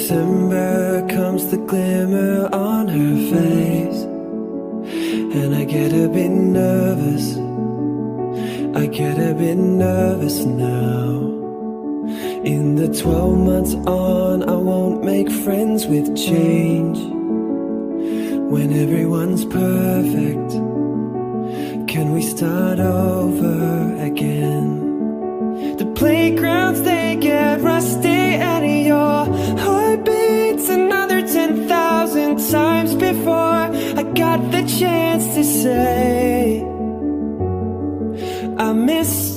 December comes the glimmer on her face, and I get a bit nervous, I get a bit nervous now. In the 12 months on, I won't make friends with change. When everyone's perfect, can we start over again? The playgrounds, they get rusty, and your heart beats another 10,000 times before I got the chance to say I miss